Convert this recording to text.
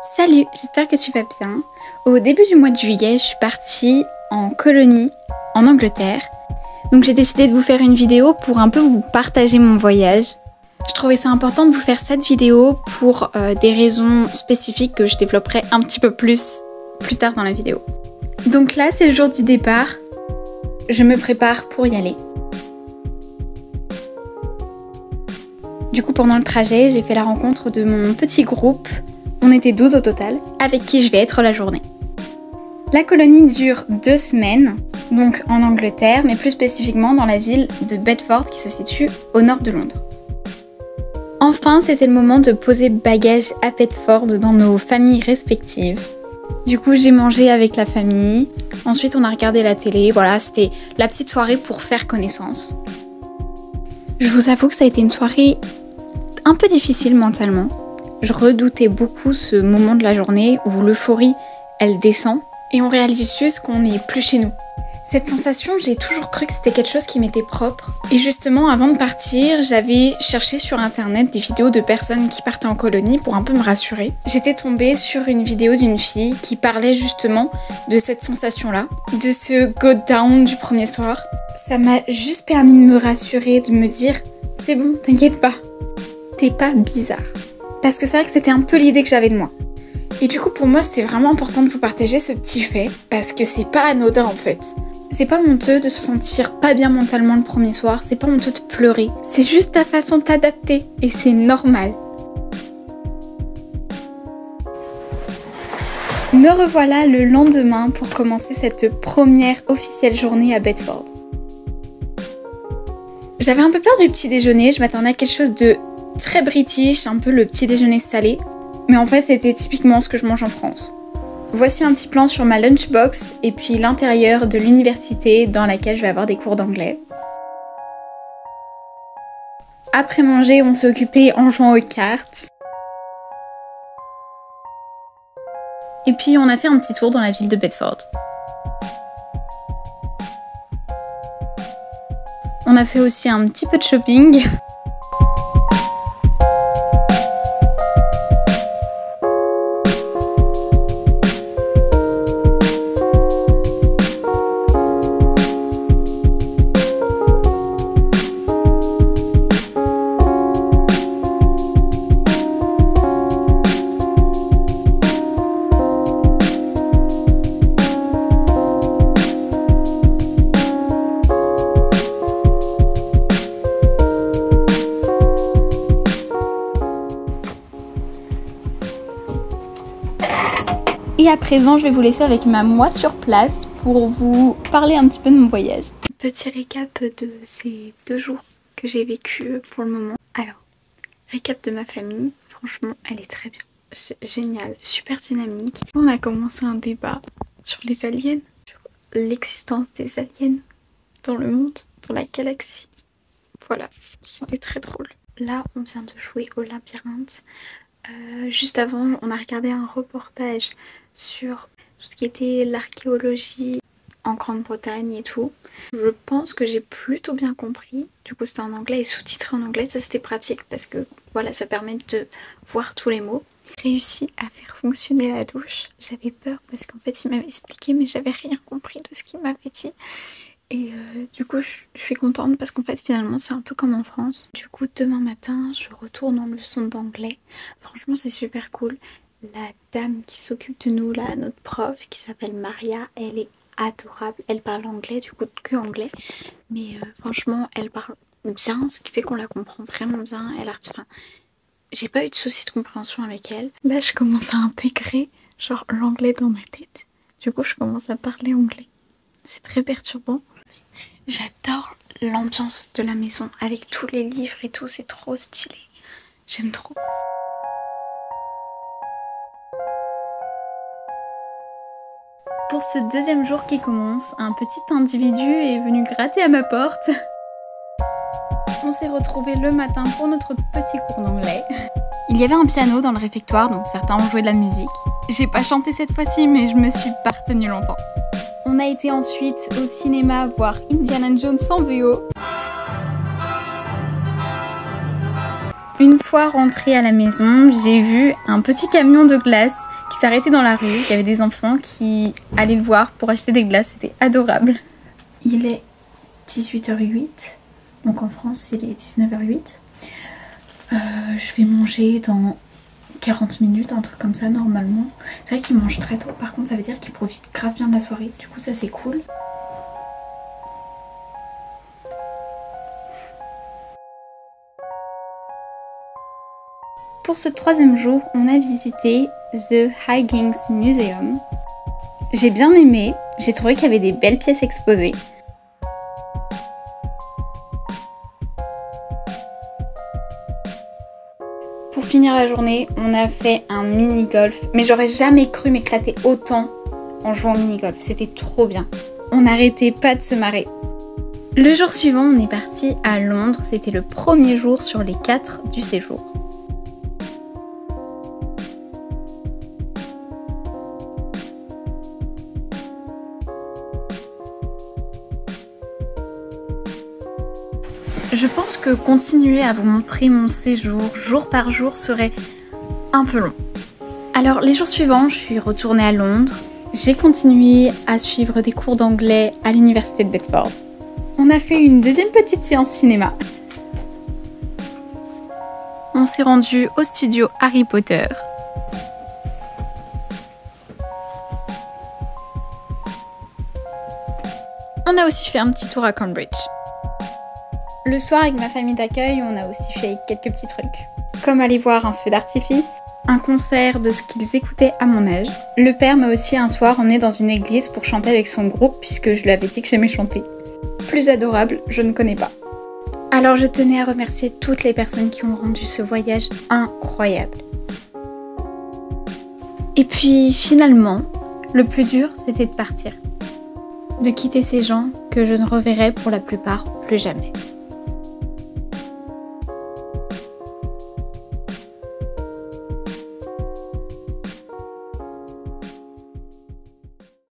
Salut, j'espère que tu vas bien. Au début du mois de juillet, je suis partie en colonie en Angleterre. Donc j'ai décidé de vous faire une vidéo pour un peu vous partager mon voyage. Je trouvais ça important de vous faire cette vidéo pour des raisons spécifiques que je développerai un petit peu plus tard dans la vidéo. Donc là, c'est le jour du départ. Je me prépare pour y aller. Du coup, pendant le trajet, j'ai fait la rencontre de mon petit groupe. On était 12 au total, avec qui je vais être la journée. La colonie dure 2 semaines, donc en Angleterre, mais plus spécifiquement dans la ville de Bedford qui se situe au nord de Londres. Enfin, c'était le moment de poser bagages à Bedford dans nos familles respectives. Du coup, j'ai mangé avec la famille, ensuite on a regardé la télé, voilà, c'était la petite soirée pour faire connaissance. Je vous avoue que ça a été une soirée un peu difficile mentalement. Je redoutais beaucoup ce moment de la journée où l'euphorie, elle descend et on réalise juste qu'on n'est plus chez nous. Cette sensation, j'ai toujours cru que c'était quelque chose qui m'était propre. Et justement, avant de partir, j'avais cherché sur internet des vidéos de personnes qui partaient en colonie pour un peu me rassurer. J'étais tombée sur une vidéo d'une fille qui parlait justement de cette sensation-là, de ce go down du premier soir. Ça m'a juste permis de me rassurer, de me dire « c'est bon, t'inquiète pas, t'es pas bizarre ». Parce que c'est vrai que c'était un peu l'idée que j'avais de moi. Et du coup, pour moi, c'était vraiment important de vous partager ce petit fait, parce que c'est pas anodin en fait. C'est pas honteux de se sentir pas bien mentalement le premier soir, c'est pas honteux de pleurer. C'est juste ta façon de t'adapter, et c'est normal. Me revoilà le lendemain pour commencer cette première officielle journée à Bedford. J'avais un peu peur du petit déjeuner, je m'attendais à quelque chose de très british, un peu le petit déjeuner salé. Mais en fait, c'était typiquement ce que je mange en France. Voici un petit plan sur ma lunchbox et puis l'intérieur de l'université dans laquelle je vais avoir des cours d'anglais. Après manger, on s'est occupé en jouant aux cartes. Et puis on a fait un petit tour dans la ville de Bedford. On a fait aussi un petit peu de shopping. Et à présent, je vais vous laisser avec ma moi sur place pour vous parler un petit peu de mon voyage. Petit récap de ces 2 jours que j'ai vécu pour le moment. Alors, récap de ma famille, franchement, elle est très bien. Génial, super dynamique. On a commencé un débat sur les aliens, sur l'existence des aliens dans le monde, dans la galaxie. Voilà, c'était très drôle. Là, on vient de jouer au labyrinthe. Juste avant, on a regardé un reportage sur tout ce qui était l'archéologie en Grande-Bretagne et tout. Je pense que j'ai plutôt bien compris. Du coup, c'était en anglais et sous-titré en anglais. Ça, c'était pratique parce que voilà, ça permet de voir tous les mots. J'ai réussi à faire fonctionner la douche. J'avais peur parce qu'en fait, il m'avait expliqué, mais j'avais rien compris de ce qu'il m'avait dit. Et du coup, je suis contente parce qu'en fait, finalement, c'est un peu comme en France. Du coup, demain matin, je retourne en leçon d'anglais. Franchement, c'est super cool. La dame qui s'occupe de nous, là, notre prof, qui s'appelle Maria, elle est adorable. Elle parle anglais, du coup, que anglais. Mais franchement, elle parle bien, ce qui fait qu'on la comprend vraiment bien. Enfin, j'ai pas eu de soucis de compréhension avec elle. Là, je commence à intégrer, genre, l'anglais dans ma tête. Du coup, je commence à parler anglais. C'est très perturbant. J'adore l'ambiance de la maison avec tous les livres et tout, c'est trop stylé. J'aime trop. Pour ce 2e jour qui commence, un petit individu est venu gratter à ma porte. On s'est retrouvés le matin pour notre petit cours d'anglais. Il y avait un piano dans le réfectoire, donc certains ont joué de la musique. J'ai pas chanté cette fois-ci, mais je me suis pas retenue longtemps. On a été ensuite au cinéma voir Indiana Jones en VO. Une fois rentrée à la maison, j'ai vu un petit camion de glace qui s'arrêtait dans la rue. Il y avait des enfants qui allaient le voir pour acheter des glaces, c'était adorable. Il est 18h08, donc en France il est 19h08. Je vais manger dans 40 minutes, un truc comme ça normalement. C'est vrai qu'il mange très tôt, par contre ça veut dire qu'il profite grave bien de la soirée, du coup ça c'est cool. Pour ce troisième jour, on a visité The Highgings Museum. J'ai bien aimé, j'ai trouvé qu'il y avait des belles pièces exposées. Pour finir la journée, on a fait un mini-golf, mais j'aurais jamais cru m'éclater autant en jouant au mini-golf, c'était trop bien. On n'arrêtait pas de se marrer. Le jour suivant, on est parti à Londres, c'était le premier jour sur les 4 du séjour. Je pense que continuer à vous montrer mon séjour jour par jour serait un peu long. Alors les jours suivants, je suis retournée à Londres. J'ai continué à suivre des cours d'anglais à l'université de Bedford. On a fait une deuxième petite séance cinéma. On s'est rendu au studio Harry Potter. On a aussi fait un petit tour à Cambridge. Le soir, avec ma famille d'accueil, on a aussi fait quelques petits trucs. Comme aller voir un feu d'artifice, un concert de ce qu'ils écoutaient à mon âge. Le père m'a aussi un soir emmené dans une église pour chanter avec son groupe puisque je lui avais dit que j'aimais chanter. Plus adorable, je ne connais pas. Alors je tenais à remercier toutes les personnes qui ont rendu ce voyage incroyable. Et puis finalement, le plus dur, c'était de partir. De quitter ces gens que je ne reverrai pour la plupart plus jamais.